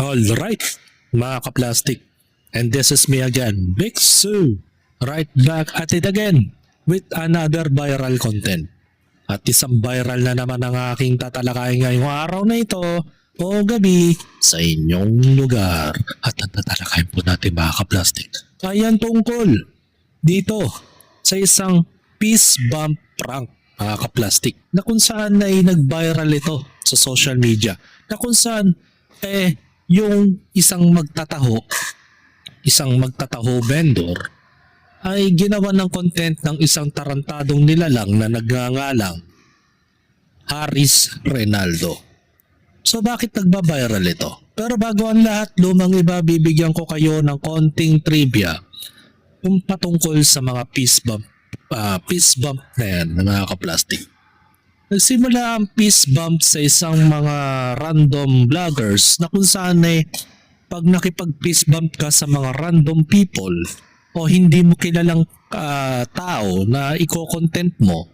Alright, mga kaplastic. And this is me again, Big Sue. Right back at it again with another viral content. At isang viral na naman ang aking tatalakayin ngayong araw na ito o gabi sa inyong lugar. At ang tatalakayin po natin mga kaplastic ay ang tungkol dito sa isang peace bump prank mga kaplastic na kung saan ay nag-viral ito sa social media na kung saan yung isang magtataho vendor ay ginawa ng content ng isang tarantadong nilalang na nagngangalang Haris Reynaldo. So bakit nagba-viral ito? Pero bago ang lahat, lumang iba, bibigyan ko kayo ng konting trivia kung patungkol sa mga peace bump na yan na mga kaplastic. Nagsimula ang peace bump sa isang mga random vloggers na kung saan pag nakipag-peace bump ka sa mga random people o hindi mo kilalang tao na i-content mo,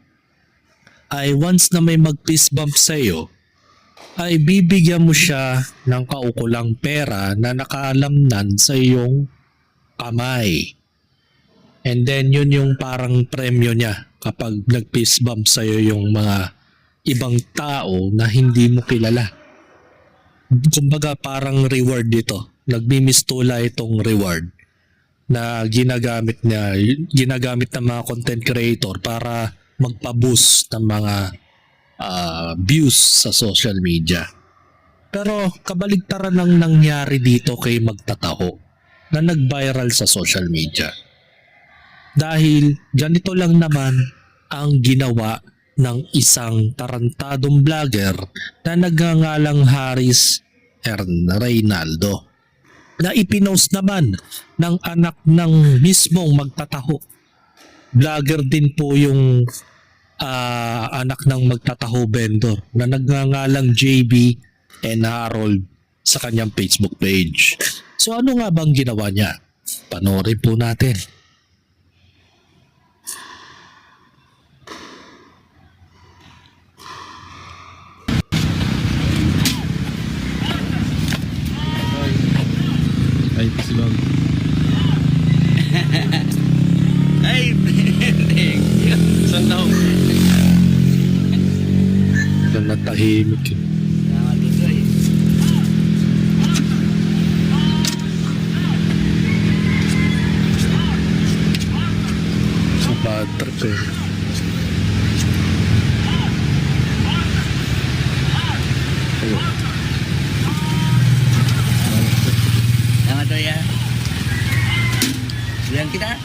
ay once na may mag-peace bump sa iyo, ay bibigyan mo siya ng kaukulang pera na nakaalamnan sa iyong kamay. And then yun yung parang premyo niya kapag nag-peace bump sa iyo yung mga ibang tao na hindi mo kilala. Kumbaga parang reward dito. Nagmimistula itong reward na ginagamit ng mga content creator para magpa-boost ng mga views sa social media. Pero kabaligtaran ang nangyari dito kay magtataho na nag-viral sa social media. Dahil ganito lang naman ang ginawa ng isang tarantadong vlogger na nagngangalang Haris Reynaldo na ipinost naman ng anak ng mismong magtataho. Vlogger din po yung anak ng magtataho vendor na nagngangalang JB and Harold sa kanyang Facebook page. So ano nga bang ginawa niya? Panoorin po natin. Ay, silog. Ay, thank you. Saan daw? Na natahimik yun. Nakatutoy. Sa bad trip eh. Ayun. Nakatutoy ya. Bilang kita.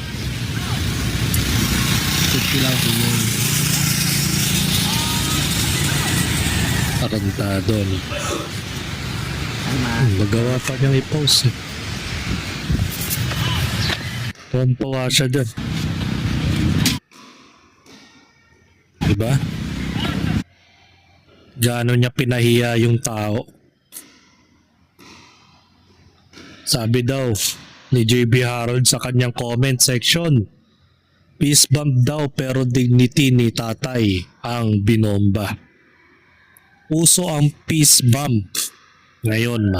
Safety lang po yun. Tarantado. Tama. Magawa pa niyang i-post eh. Tumpawa siya dyan. Diba? Gaano niya pinahiya yung tao. Sabi daw ni JB Harold sa kanyang comment section, peace bump daw pero dignity ni tatay ang binomba. Uso ang peace bump ngayon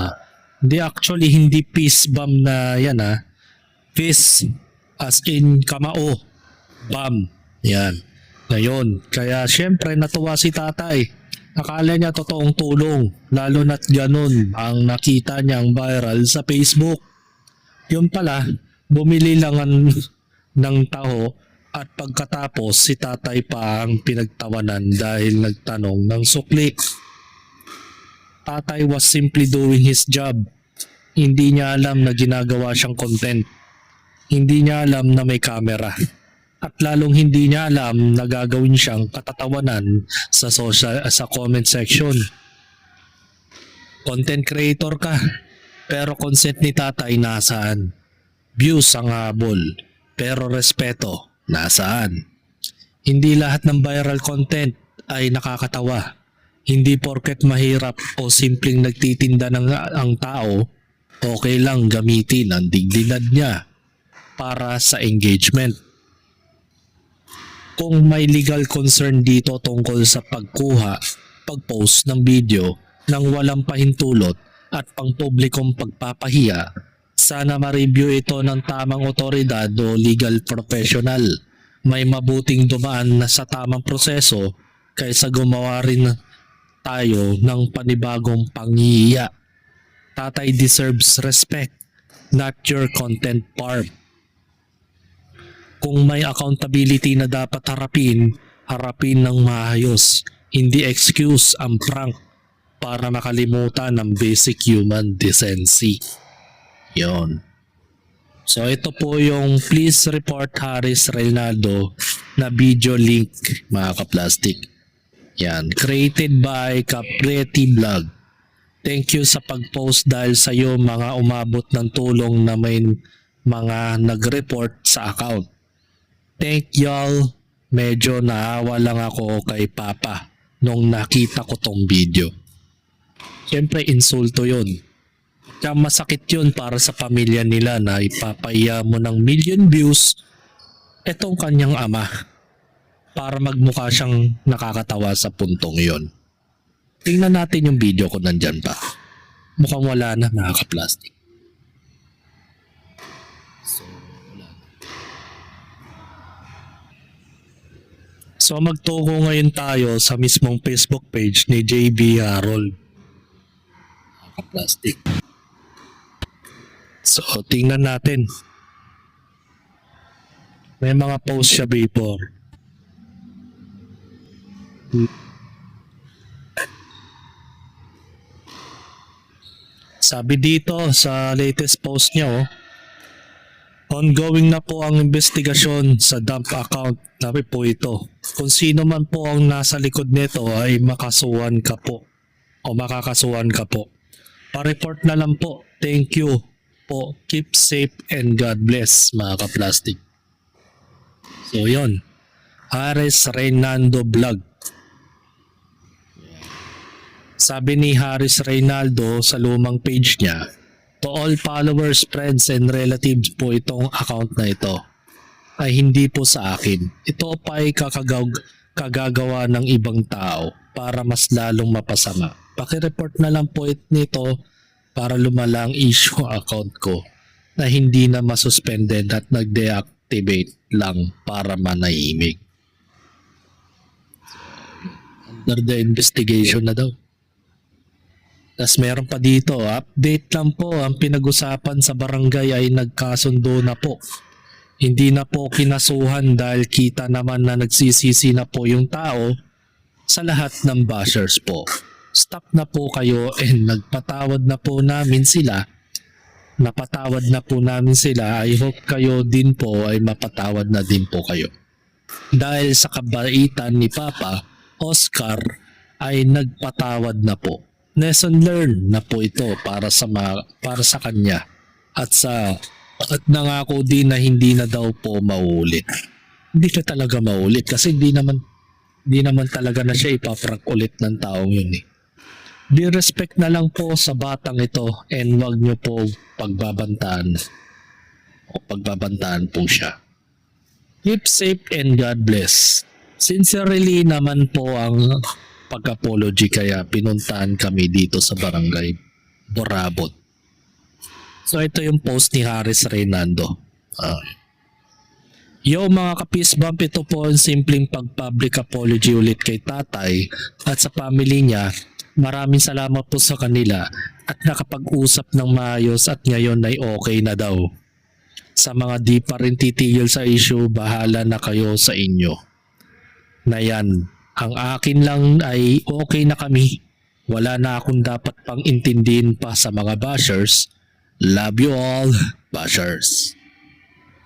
Hindi actually hindi peace bump na yan Peace as in kamao. Bump. Yan. Ngayon. Kaya syempre natuwa si tatay. Akala niya totoong tulong. Lalo na't ganun ang nakita niyang viral sa Facebook. Yun pala, bumili lang ng taho at pagkatapos si tatay pa ang pinagtawanan dahil nagtanong ng sukli. Tatay was simply doing his job. Hindi niya alam na ginagawa siyang content. Hindi niya alam na may camera. At lalong hindi niya alam na gagawin siyang katatawanan sa comment section. Content creator ka, pero consent ni tatay nasaan? Views ang habol, pero respeto nasaan? Hindi lahat ng viral content ay nakakatawa. Hindi porket mahirap o simpleng nagtitinda ang tao, okay lang gamitin ang dignidad niya para sa engagement. Kung may legal concern dito tungkol sa pag-post ng video nang walang pahintulot, at pangpublikong pagpapahiya, sana ma-review ito ng tamang otoridad o legal professional. May mabuting dumaan na sa tamang proseso kaysa gumawa rin tayo ng panibagong panghihiya. Tatay deserves respect, not your content farm. Kung may accountability na dapat harapin ng maayos. Hindi excuse ang prank para makalimutan ng basic human decency. Yon. So ito po yung please report Harris Reynaldo na video link, mga kaplastic. Yan. Created by Capreti Vlog. Thank you sa pag-post dahil sa iyo mga umabot ng tulong na may mga nag-report sa account. Thank y'all. Medyo naawa lang ako kay Papa nung nakita ko tong video. Siyempre insulto yun. Kaya masakit yun para sa pamilya nila na ipapaiya mo ng million views etong kanyang ama para magmukha siyang nakakatawa sa puntong yon. Tingnan natin yung video kung nandyan pa. Mukhang wala na, nakaka-plastic. So magtuko ngayon tayo sa mismong Facebook page ni JB Harold. Nakaka-plastic. So tingnan natin. May mga post siya before. Sabi dito sa latest post niya, ongoing na po ang investigasyon sa dump account. Sabi po ito, kung sino man po ang nasa likod nito ay makasuhan ka po o makakasuhan ka po. Pa-report na lang po. Thank you po. Keep safe and God bless, mga ka-plastic. So yon, Harris Reynaldo Vlog. Sabi ni Harris Reynaldo sa lumang page niya, to all followers, friends, and relatives po itong account na ito ay hindi po sa akin. Ito pa ay kagagawa ng ibang tao para mas lalong mapasama. Paki-report na lang po nito para lumala ang issue account ko na hindi na masuspended at nag-deactivate lang para manahimik. Under the investigation na daw. Tapos meron pa dito, update lang po, ang pinag-usapan sa barangay ay nagkasundo na po. Hindi na po kinasuhan dahil kita naman na nagsisisi na po yung tao sa lahat ng bashers po. Stop na po kayo and nagpatawad na po namin sila. Napatawad na po namin sila. I hope kayo din po ay mapatawad na din po kayo. Dahil sa kabaitan ni Papa, Oscar ay nagpatawad na po. Lesson learned na po ito para sa kanya at nangako din na hindi na daw po maulit. Hindi siya talaga maulit kasi hindi naman talaga na siya ipaprank ulit ng taong yun eh. Be respect na lang po sa batang ito and wag niyo po pagbabantaan po siya. Keep safe and God bless. Sincerely naman po ang pag-apology kaya pinuntahan kami dito sa barangay Borabot. So ito yung post ni Harris Reynaldo. Yo mga kapis bump, ito po ang simpleng pag-public apology ulit kay tatay at sa family niya. Maraming salamat po sa kanila at nakapag-usap ng maayos at ngayon ay okay na daw. Sa mga di pa rin titigil sa issue, bahala na kayo sa inyo. Na yan. Ang akin lang ay okay na kami. Wala na akong dapat pang intindihin pa sa mga bashers. Love you all, bashers.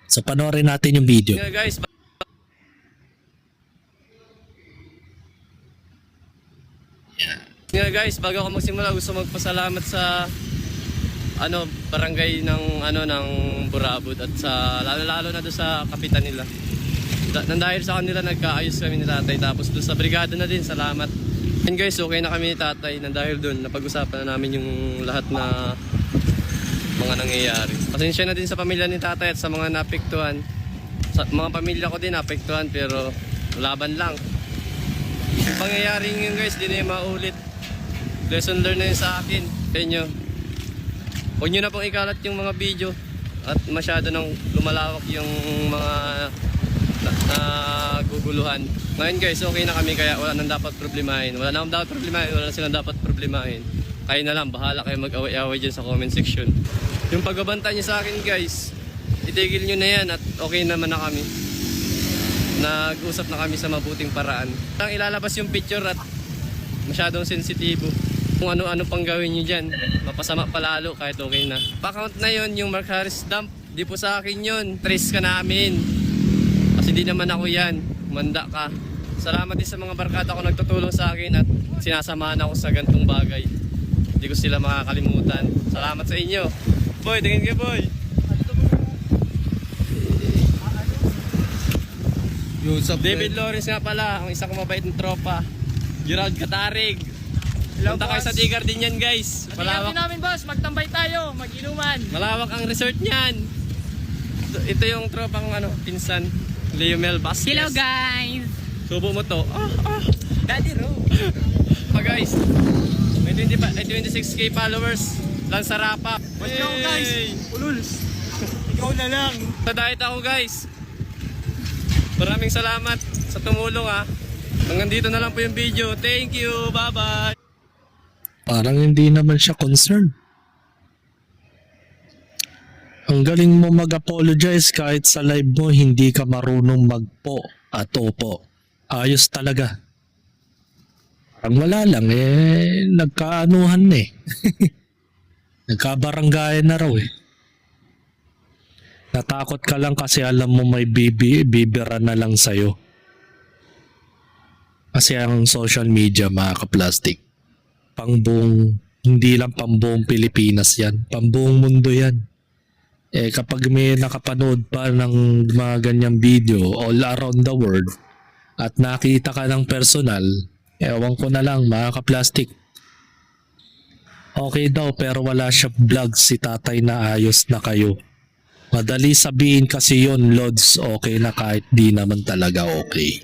So panoorin natin yung video. Guys, bago ako magsimula, gusto magpasalamat sa barangay ng Borabot at sa lalo na do sa kapitan nila. Dahil sa kanila nagkaayos kami ni tatay, tapos doon sa brigada na din, salamat. And guys, okay na kami ni tatay na dahil doon napag-usapan na namin yung lahat na mga nangyayari. Pasensya na din sa pamilya ni tatay at sa mga naapektuhan. Sa mga pamilya ko din naapektuhan pero laban lang. Yung pangyayari yun guys, di na yung maulit. Lesson learned na yun sa akin, sa inyo. Huwag nyo na pong ikalat yung mga video at masyado nang lumalawak yung mga naguguluhan. Ngayon guys, okay na kami kaya wala nang dapat problemahin. Wala nang dapat problemahin, wala na silang dapat problemahin. Kayo na lang, bahala kayo mag-away-away dyan sa comment section. Yung pagbabanta nyo sa akin guys, itigil nyo na yan at okay naman na kami. Nag-usap na kami sa mabuting paraan. Lang ilalabas yung picture at masyadong sensitibo. Kung ano-ano pang gawin nyo dyan, mapasama palalo kahit okay na. Pa-count na yon yung Mark Harris dump. Di po sa akin yun. Trace ka namin. Kasi di naman ako yan. Manda ka. Salamat din sa mga barkada ko nagtutulong sa akin at sinasamahan ako sa gantong bagay. Hindi ko sila makakalimutan. Salamat sa inyo. Boy, tingin kayo boy. David Lawrence nga pala, ang isang mabait ng tropa. Gerald Katarig. Punta kayo sa Digar din yan guys. Malawak namin boss, magtambay tayo, mag-inuman. Malawak ang resort niyan. Ito yung tropang pinsan, Leomel Vasquez. Hello guys! Subo mo to. Daddy Ro! Guys, may 26k followers lang sa Rapa. Watch nyo guys! Ululs! Ikaw na lang! Sa diet ako guys. Maraming salamat sa tumulong ha. Hanggang dito na lang po yung video. Thank you. Bye bye. Parang hindi naman siya concerned. Ang galing mo mag-apologize kahit sa live mo hindi ka marunong magpo at opo. Ayos talaga. Ang wala lang nagkaanuhan na Nagkabaranggayan na raw Natakot ka lang kasi alam mo may bibira na lang sa'yo. Kasi ang social media mga kaplastik, hindi lang pambuong Pilipinas yan, pambuong mundo yan. Kapag may nakapanood pa ng mga ganyang video all around the world at nakita ka ng personal, ewan ko na lang mga kaplastik. Okay daw pero wala siya vlog si tatay na ayos na kayo. Madali sabihin kasi yon Lods, okay na kahit di naman talaga okay.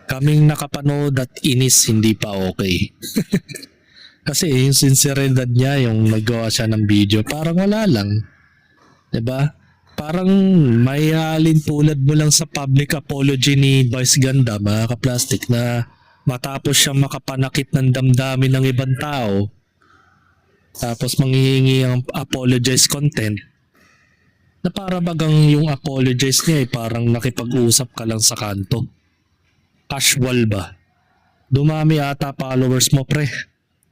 Kaming nakapanood at inis hindi pa okay. Kasi yung sinceridad niya, yung nagawa siya ng video, parang wala lang. 'Di ba? Parang may alin tulad mo lang sa public apology ni Vice Ganda, mga kaplastik, na matapos siyang makapanakit ng damdamin ng ibang tao, tapos manghihingi ang apologize content, na para bagang yung apologize niya parang nakipag-usap ka lang sa kanto. Casual ba? Dumami ata followers mo pre.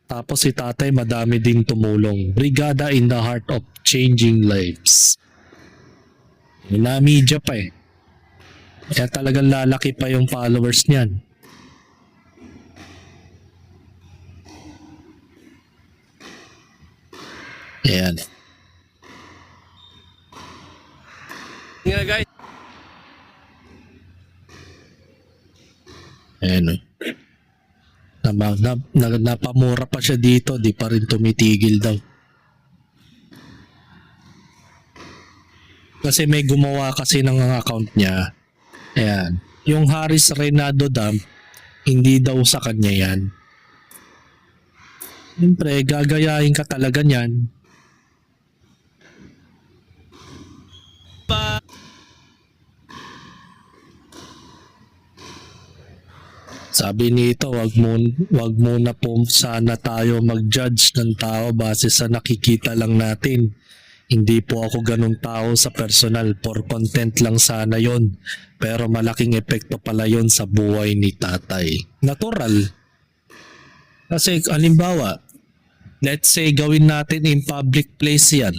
Tapos si tatay madami ding tumulong. Brigada in the heart of changing lives. Na-media pa Kaya talagang lalaki pa yung followers niyan. Ayan. Nga guys. Ayan napamura pa siya dito, di pa rin tumitigil daw. Kasi may gumawa kasi ng account niya. Ayan. Yung Harris Reynaldo Dump, hindi daw sa kanya yan. Siyempre, gagayahin ka talaga niyan. Sabi nito, wag muna po sana tayo mag-judge ng tao base sa nakikita lang natin. Hindi po ako ganun tao sa personal, for content lang sana yon. Pero malaking epekto pala yon sa buhay ni tatay. Natural. Kasi halimbawa, let's say gawin natin in public place yan.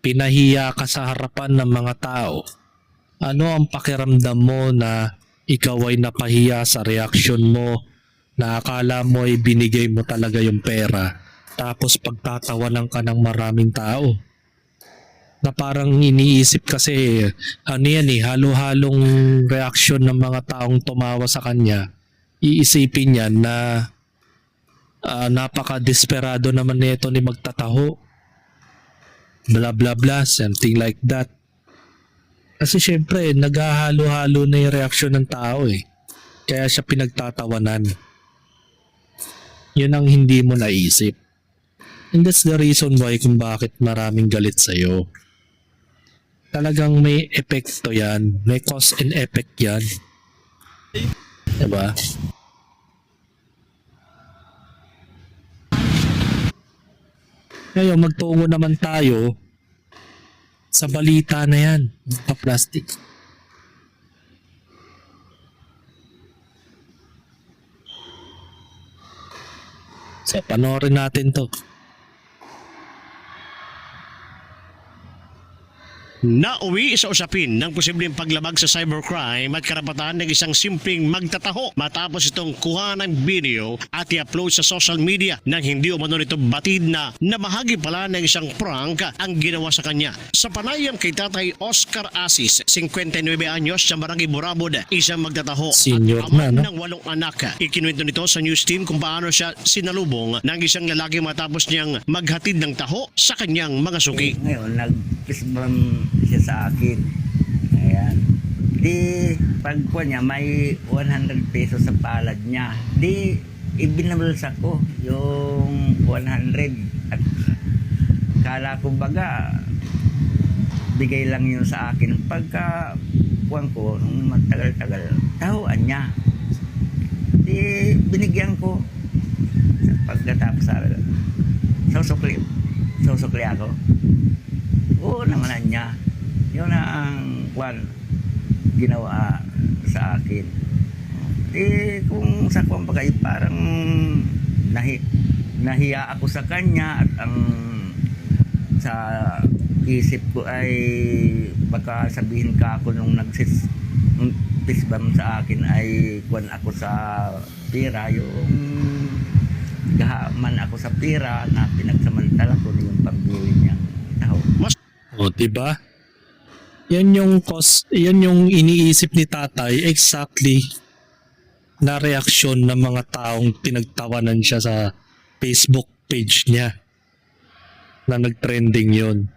Pinahiya ka sa harapan ng mga tao. Ano ang pakiramdam mo na ikaw ay napahiya sa reaksyon mo, na akala mo ay binigay mo talaga yung pera, tapos pagtatawanan ka ng maraming tao? Na parang iniisip kasi, halo-halong reaksyon ng mga taong tumawa sa kanya. Iisipin yan na napaka-desperado naman nito ni magtataho. Blah blah blah, something like that. Kasi syempre, naghahalo-halo na yung reaksyon ng tao Kaya siya pinagtatawanan. Yun ang hindi mo naisip. And that's the reason why kung bakit maraming galit sa'yo. Talagang may epekto yan. May cause and effect yan. Diba? Ngayon, magtungo naman tayo sa balita na yan. Plastic. So, panoorin natin to. Nauwi sa usapin ng posibleng paglabag sa cybercrime at karapatan ng isang simpleng magtataho matapos itong kuha ng video at i-upload sa social media nang hindi umano nito batid na namahagi pala ng isang prank ang ginawa sa kanya. Sa panayam kay Tatay Oscar Asis, 59 anyos sa Barangay Burabod, isang magtataho Senior at ama na, no? ng 8 anak. Ikinuwento nito sa news team kung paano siya sinalubong ng isang lalaki matapos niyang maghatid ng taho sa kanyang mga suki. Ngayon, nag-kisbam siya sa akin. Ayan. Di, pagkuha niya, may 100 pesos sa palad niya. Di, ibinabulsa ko yung 100. At kala ko baga, bigay lang yun sa akin. Pagka kuwan ko, nung matagal-tagal, tahuan niya. Di, binigyan ko. Pagkatapos sa susukli ako. Oo naman niya. Yun ang ginawa sa akin. Kung sa kwan pa kayo, parang nahiya ako sa kanya at ang sa isip ko ay baka sabihin ka ako nung nagpisbam sa akin ay kwan ako sa pira, yung gahaman ako sa pira na pinagsamantala ko yung pambili niyang tao. O, diba? Yan yung cause, yan yung iniisip ni tatay exactly na reaksyon ng mga taong pinagtawanan siya sa Facebook page niya na nag-trending yun.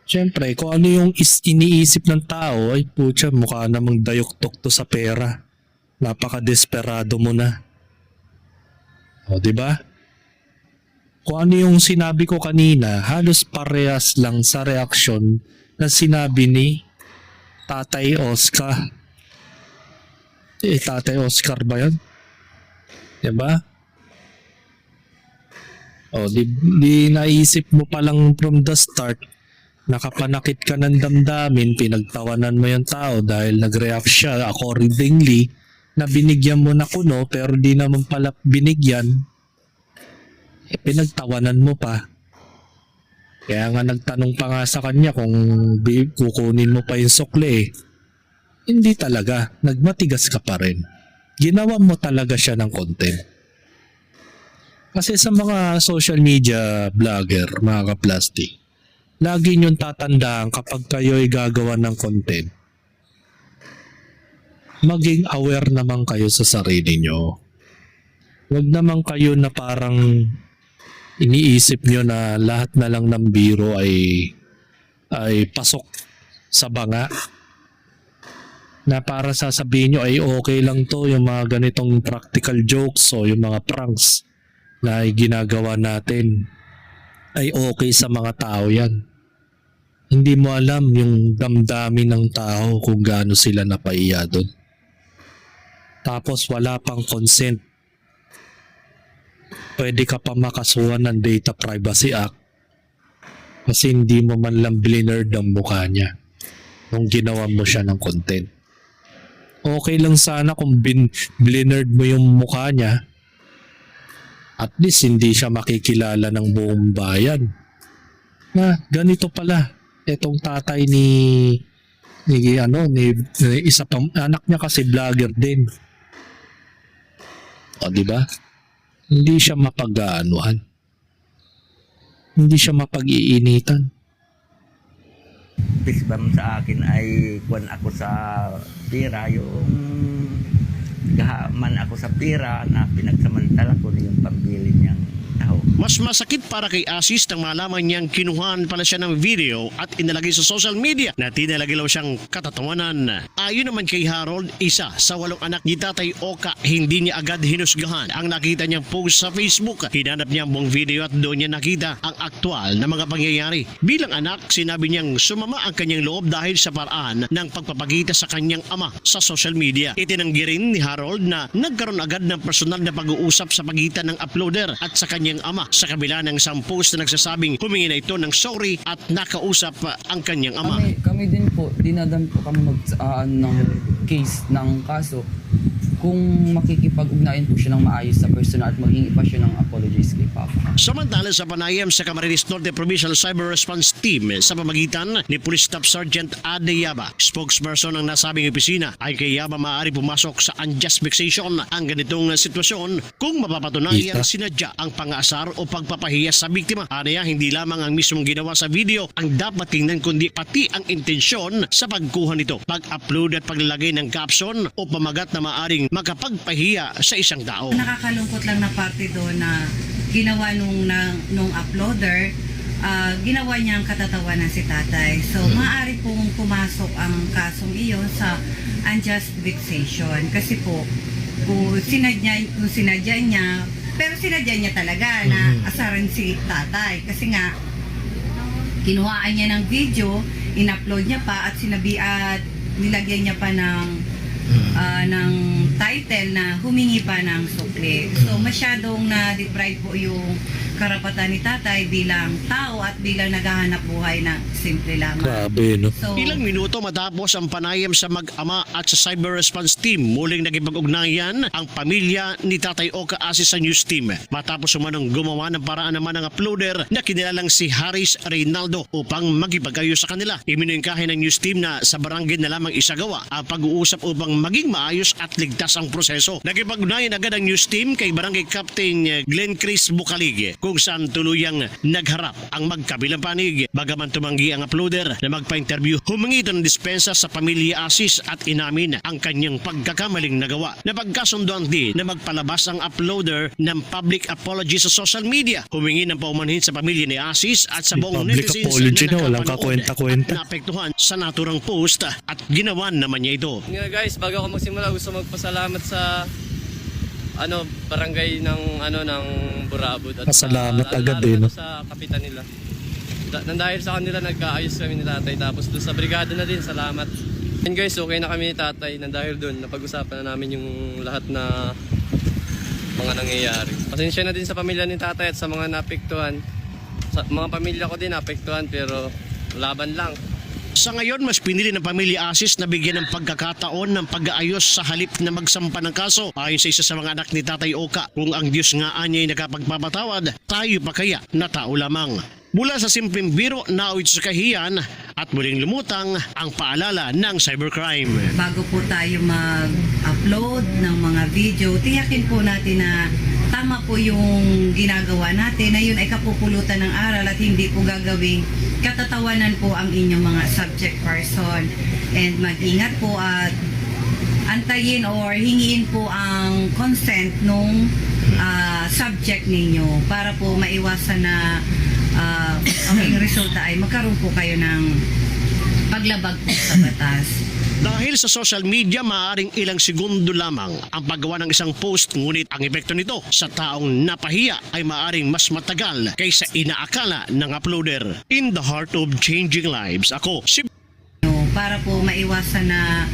Siyempre, kung ano yung iniisip ng tao, ay putya, mukha namang dayok-tok to sa pera. Napaka-desperado mo na. O, diba? Kung ano yung sinabi ko kanina, halos parehas lang sa reaksyon na sinabi ni Tatay Oscar. Tatay Oscar ba yun? Diba? O, di naisip mo palang from the start, nakapanakit ka ng damdamin, pinagtawanan mo yung tao dahil nag-react siya accordingly, na binigyan mo na kuno pero di naman pala binigyan. Pinagtawanan mo pa. Kaya nga nagtanong pa nga sa kanya kung kukunin mo pa yung sukli. Hindi talaga. Nagmatigas ka pa rin. Ginawa mo talaga siya ng content. Kasi sa mga social media vlogger, mga kaplastic, lagi niyong tatandaan kapag kayo ay gagawa ng content, maging aware naman kayo sa sarili niyo. Huwag naman kayo na parang iniisip nyo na lahat na lang ng biro ay pasok sa banga. Na para sasabihin nyo ay okay lang to, yung mga ganitong practical jokes o yung mga pranks na ginagawa natin ay okay sa mga tao yan. Hindi mo alam yung damdamin ng tao kung gaano sila napaiya doon. Tapos wala pang consent. Pwede ka pa makasuhan ng Data Privacy Act kasi hindi mo man lang blinerd ang mukha niya nung ginawa mo siya ng content. Okay lang sana kung blinerd mo yung mukha niya, at least hindi siya makikilala ng buong bayan na ganito pala etong tatay ni isa pang anak niya kasi vlogger din. O, di ba? Hindi siya mapag-aanuhan. Hindi siya mapag-iinitan. Pisbam sa akin ay kwan ako sa pira, yung gahaman ako sa pira na pinagsamantala ko yung pambili niyang tao. Mas masakit para kay Asis nang malaman niyang kinuhaan pala siya ng video at inalagay sa social media na tinalagay daw siyang katatawanan. Ayon naman kay Harold, isa sa 8 anak ni Tatay Oka, hindi niya agad hinusgahan ang nakita niyang post sa Facebook. Hinanap niya ang buong video at doon niya nakita ang aktual na mga pangyayari. Bilang anak, sinabi niyang sumama ang kanyang loob dahil sa paraan ng pagpapakita sa kanyang ama sa social media. Itinanggi rin ni Harold na nagkaroon agad ng personal na pag-uusap sa pagitan ng uploader at sa kanyang ama sa kabila ng isang post na nagsasabing humingi na ito ng sorry at nakausap ang kanyang ama. Kami din po, dinadan po kami ng case ng kaso kung makikipag-ugnayan po siya ng maayos sa personal at maghingi pa siya ng apologies kay Papa. Samantala sa panayam sa Camarines Norte Provincial Cyber Response Team sa pamagitan ni Police Staff Sergeant Ade Yaba, spokesperson ng nasabing opisina, ay kay Yaba maaari pumasok sa unjust vexation ang ganitong sitwasyon kung mapapatunayan sinadya ang pang-aasar o pagpapahiya sa biktima. Anaya, hindi lamang ang mismong ginawa sa video ang dapat tingnan kundi pati ang intensyon sa pagkuha nito, pag-upload at paglalagay ng caption o pamagat na maaring makapagpahiya sa isang tao. Nakakalungkot lang na parte doon na ginawa nung uploader, ginawa niya ang katatawanan si tatay. So, maaari pong pumasok ang kasong iyon sa unjust vexation. Kasi po, kung sinadya niya, pero sinadya niya talaga na asaran si tatay. Kasi nga, kinuhaan niya ng video, in-upload niya pa at nilagyan niya pa ng title na humingi pa ng sukli. So masyadong na-deprive po yung karapatan ni tatay bilang tao at bilang naghahanap buhay na simple lamang. Grabe, no? So, Ilang minuto matapos ang panayam sa mag-ama at sa Cyber Response Team, muling nakipag-ugnayan ang pamilya ni Tatay Oka Asis sa news team. Matapos umanong gumawa ng paraan naman ng uploader na kinilalang si Haris Reynaldo upang magipag-ayos sa kanila. Iminungkahi ng news team na sa barangay na lamang isagawa ang pag-uusap upang maging maayos at ligtas ang proseso. Nakipag-ugnayan agad ang news team kay Barangay Captain Glenn Chris Bukalig kung saan tuluyang nagharap ang magkabilang panig. Bagaman tumanggi ang uploader na magpa-interview, humingi ito ng dispensa sa pamilya Asis at inamin ang kanyang pagkakamaling nagawa. Napagkasundoan din na magpalabas ang uploader ng public apology sa social media. Humingi ng paumanhin sa pamilya ni Asis at sa buong Public netizens apology na walang nakapanood kakwenta-kwenta. at naapektuhan sa naturang post at ginawa naman niya ito. Nga guys, bago ako magsimula, gusto magpasalamat sa barangay ng Burabod at Pasalamat sa, agad lalo no? sa kapitan nila. Dahil sa kanila nagkaayos kami ni tatay, tapos doon sa brigada na din, salamat. And guys, okay na kami ni tatay dahil doon napag-usapan na namin yung lahat na mga nangyayari. Pasensya na din sa pamilya ni tatay at sa mga naapektuhan. Sa mga pamilya ko din naapektuhan, pero laban lang. Sa ngayon, mas pinili ng pamilya Asis na bigyan ng pagkakataon ng pag-aayos sa halip na magsampa ng kaso. Ayon sa isa sa mga anak ni Tatay Oka, kung ang Diyos nga niya ay nakapagpapatawad, tayo pa kaya na tao lamang. Mula sa simpleng biro, naawit sa kahiyan at muling lumutang ang paalala ng cybercrime. bago po tayo mag-upload ng mga video, tiyakin po natin na tama po yung ginagawa natin, na yun ay kapupulutan ng aral at hindi po gagawing katatawanan po ang inyong mga subject person. And mag-ingat po at antayin or hingiin po ang consent nung subject ninyo para po maiwasan na ang resulta ay magkaroon po kayo ng paglabag po sa batas. Dahil sa social media, maaaring ilang segundo lamang ang paggawa ng isang post, ngunit ang epekto nito sa taong napahiya ay maaaring mas matagal kaysa inaakala ng uploader. In the heart of changing lives, ako si Para po maiwasan na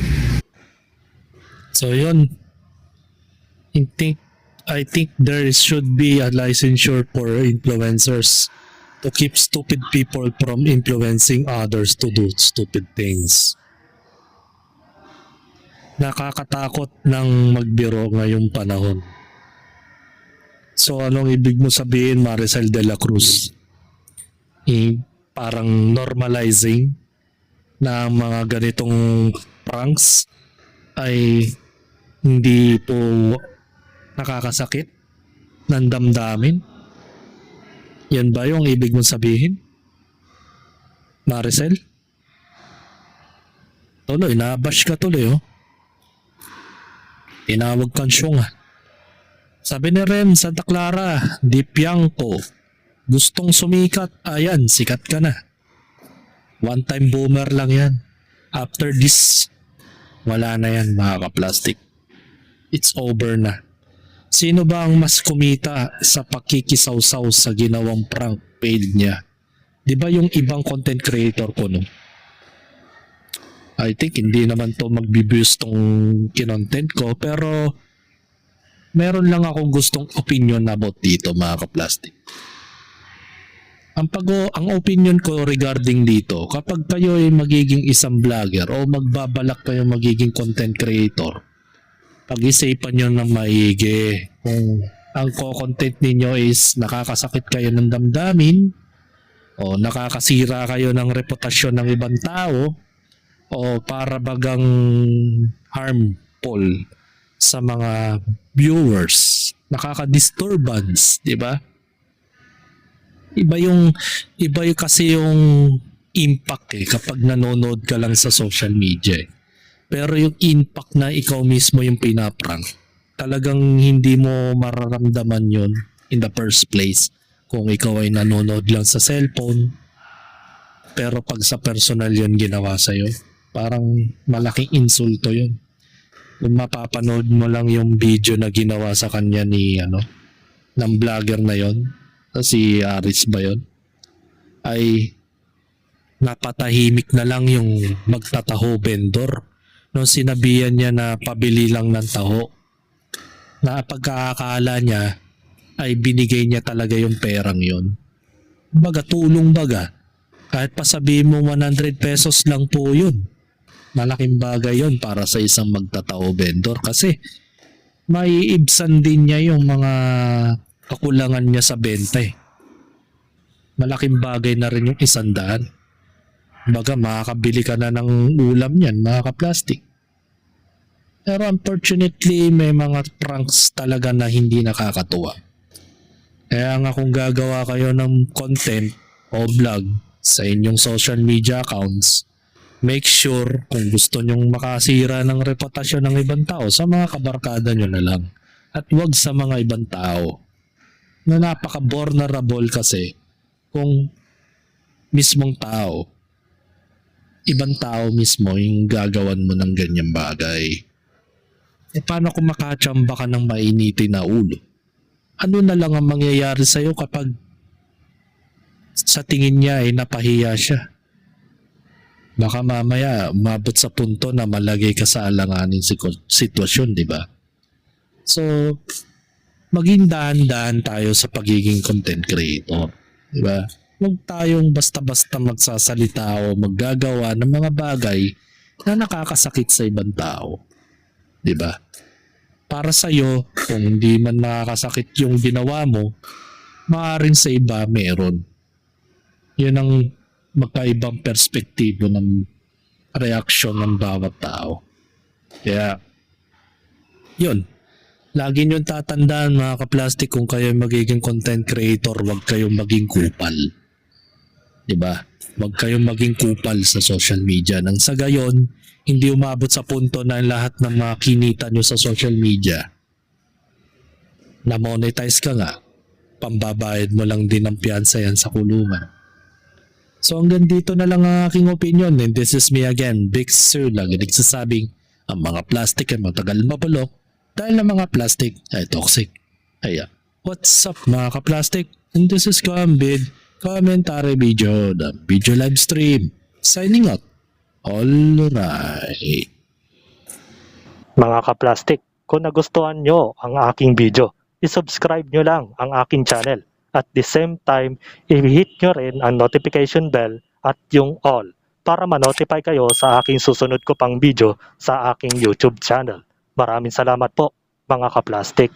So yun, I think there should be a licensure for influencers to keep stupid people from influencing others to do stupid things. Nakakatakot ng magbiro ngayong panahon. So anong ibig mo sabihin, Maricel de la Cruz? Parang normalizing na mga ganitong pranks ay hindi po nakakasakit ng damdamin? Yan ba yung ibig mong sabihin, Maricel? Tuloy, nabash ka tuloy, oh. Tinawag kang syunga. Sabi ni Ren Santa Clara, Di Pianco, Gustong sumikat, ayan, sikat ka na. One time boomer lang yan. After this, wala na yan mga ka-plastic. It's over na. Sino ba ang mas kumita sa pakikisawsaw sa ginawang prank failed niya? Di ba yung ibang content creator ko no? I think hindi naman to magbibuse tong kinontent ko pero meron lang akong gustong opinion about dito mga ka-plastic. Ang opinion ko regarding dito, kapag kayo ay magiging isang vlogger o magbabalak kayo magiging content creator, pag-isipan nyo ng maigi kung ang content ninyo is nakakasakit kayo ng damdamin o nakakasira kayo ng reputasyon ng ibang tao o para bagang harmful sa mga viewers, nakaka-disturbance, di ba? Iba yung kasi yung impact kapag nanonood ka lang sa social media. Pero yung impact na ikaw mismo yung pinaprank, talagang hindi mo mararamdaman yun in the first place kung ikaw ay nanonood lang sa cellphone. Pero pag sa personal yun ginawa sa'yo, parang malaking insulto yun. Kung mapapanood mo lang yung video na ginawa sa kanya ng vlogger na yon, si Aris ba yun, ay napatahimik na lang yung magtataho vendor nung sinabihan niya na pabili lang ng taho, na pagkakakala niya ay binigay niya talaga yung perang yon. Baga tulong baga, kahit pa sabihin mo 100 pesos lang po yun, malaking bagay yon para sa isang magtataho vendor kasi maiibsan din niya yung mga kakulangan niya sa benta Malaking bagay na rin yung 100. Baga makakabili ka na ng ulam yan, mga ka-plastic. Pero unfortunately, may mga pranks talaga na hindi nakakatuwa. Kaya nga kung gagawa kayo ng content o vlog sa inyong social media accounts, make sure kung gusto nyong makasira ng reputasyon ng ibang tao, sa mga kabarkada nyo na lang. At wag sa mga ibang tao na napaka-vulnerable kasi kung mismong tao, ibang tao mismo yung gagawan mo ng ganyang bagay. Paano kung makachamba ka ng mainitin na ulo? Ano na lang ang mangyayari sa'yo kapag sa tingin niya ay napahiya siya? Baka mamaya umabot sa punto na malagay ka sa alanganing sitwasyon, di ba? So, maging dahan-dahan tayo sa pagiging content creator, di ba? Huwag tayong basta-basta magsasalita o maggagawa ng mga bagay na nakakasakit sa ibang tao. 'Di ba? Para sa iyo, kung hindi man nakakasakit yung ginawa mo, maaaring sa iba meron. 'Yun ang magkaibang perspektibo ng reaksyon ng bawat tao. Kaya, 'yun. Lagi niyong tatandaan mga ka-plastic, kung kayo magiging content creator, huwag kayong maging kupal. Diba? Huwag kayong maging kupal sa social media. Nang sa gayon, hindi umabot sa punto na lahat ng mga kinita nyo sa social media na monetize ka nga, pambabayad mo lang din ng piyansa yan sa kulungan. So hanggang dito na lang ang aking opinion, and this is me again, Big Sir, lagi nagsasabing ang mga plastic ay matagal mabulok dahil ang mga plastic ay toxic. Ayan. What's up mga ka-plastic? And this is Kambid, commentary video, the video live stream. Signing out. Alright. Mga ka-plastic, kung nagustuhan nyo ang aking video, isubscribe nyo lang ang aking channel. At the same time, i-hit nyo rin ang notification bell at yung all para ma-notify kayo sa aking susunod ko pang video sa aking YouTube channel. Maraming salamat po mga ka-plastic.